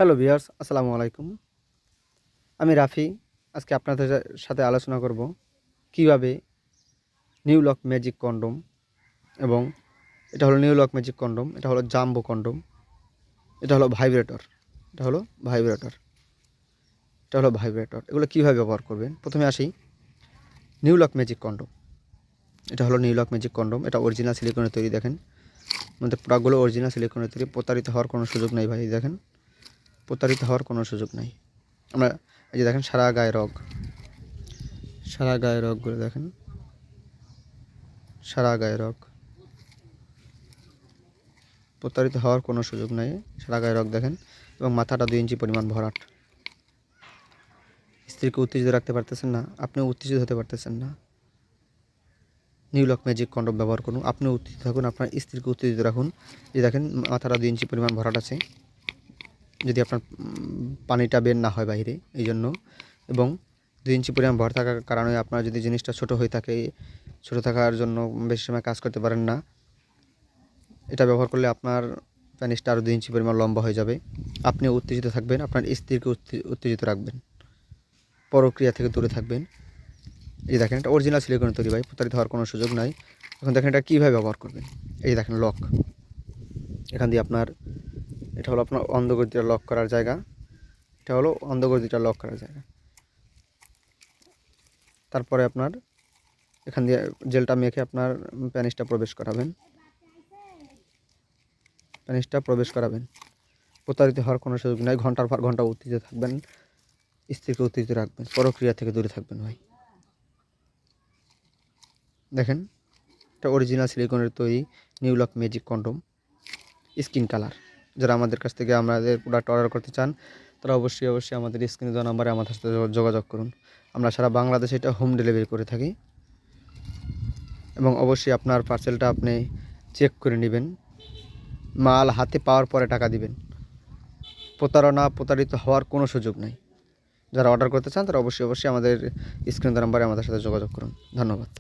Hello viewers, আসসালামু আলাইকুম। আমি রাফি। আজকে আপনাদের সাথে আলোচনা করব কিভাবে নিউ লক ম্যাজিক কন্ডম এবং এটা হলো নিউ লক ম্যাজিক কন্ডম, এটা হলো জাম্বো কন্ডম, এটা হলো ভাইব্রেটর, এটা হলো ভাইব্রেটর, এটা হলো ভাইব্রেটর। এগুলো কীভাবে ব্যবহার করবেন? প্রথমে আসি নিউ লক ম্যাজিক কন্ডম। এটা হলো নিউ লক ম্যাজিক কন্ডম, এটা অরিজিনাল সিলিকনের তৈরি। দেখেন আমাদের প্রোডাক্টগুলো অরিজিনাল সিলিকনের তৈরি, প্রতারিত হওয়ার কোনো সুযোগ নেই ভাই। দেখেন প্রতারিত হওয়ার কোনো সুযোগ নাই। আমরা এই যে দেখেন সারা গায়ে রগগুলো দেখেন, সারা গায়ে রগ, প্রতারিত হওয়ার কোনো সুযোগ নাই। সারা গায়ে রগ দেখেন এবং মাথাটা 2 ইঞ্চি পরিমাণ ভরাট। স্ত্রীকে উত্তেজিত রাখতে পারতেছেন না, আপনিও উত্তেজিত হতে পারতেছেন না, নিউ লক ম্যাজিক কন্ডম ব্যবহার করুন। আপনিও উত্তেজিত থাকুন, আপনার স্ত্রীকে উত্তেজিত রাখুন। যে দেখেন মাথাটা 2 ইঞ্চি পরিমাণ ভরাট আছে, যদি আপনার পানিটা বের না হয় বাইরে এই জন্য, এবং 2 ইঞ্চি পরিমাণ ভর থাকার কারণে আপনার যদি জিনিসটা ছোট হয়ে থাকে, ছোট থাকার জন্য বেশি সময় কাজ করতে পারেন না, এটা ব্যবহার করলে আপনার প্যানিসটা আরও 2 ইঞ্চি পরিমাণ লম্বা হয়ে যাবে। আপনি উত্তেজিত থাকবেন, আপনার স্ত্রীকে উত্তেজিত রাখবেন, পরক্রিয়া থেকে দূরে থাকবেন। এই দেখেন এটা অরিজিনাল সিলিকনের তৈরি ভাই, প্রতারিত হওয়ার কোনো সুযোগ নাই। এখন দেখেন এটা কীভাবে ব্যবহার করবেন। এই দেখেন লক, এখান দিয়ে আপনার এটা হলো আপনার অন্ধগতিটা লক করার জায়গা, এটা হলো অন্ধগতিটা লক করার জায়গা। তারপরে আপনার এখান দিয়ে জেলটা মেখে আপনার প্যানিসটা প্রবেশ করাবেন। প্রতারিত হওয়ার কোনো সুযোগ নাই। ঘন্টার পর ঘন্টা উত্তেজিত থাকবেন, স্ত্রীকে উত্তেজিত রাখবেন, পরক্রিয়া থেকে দূরে থাকবেন ভাই। দেখেন এটা অরিজিনাল সিলিকনের তৈরি new lock magic condom, skin colour. যারা আমাদের কাছ থেকে আমাদের প্রোডাক্ট অর্ডার করতে চান তারা অবশ্যই আমাদের স্ক্রিনে দেওয়া নাম্বারে আমাদের সাথে যোগাযোগ করুন। আমরা সারা বাংলাদেশে এটা হোম ডেলিভারি করে থাকি, এবং অবশ্যই আপনার পার্সেলটা আপনি চেক করে নেবেন, মাল হাতে পাওয়ার পরে টাকা দিবেন। প্রতারিত হওয়ার কোনো সুযোগ নাই। যারা অর্ডার করতে চান তারা অবশ্যই আমাদের স্ক্রিনে দেওয়া নাম্বারে আমাদের সাথে যোগাযোগ করুন। ধন্যবাদ।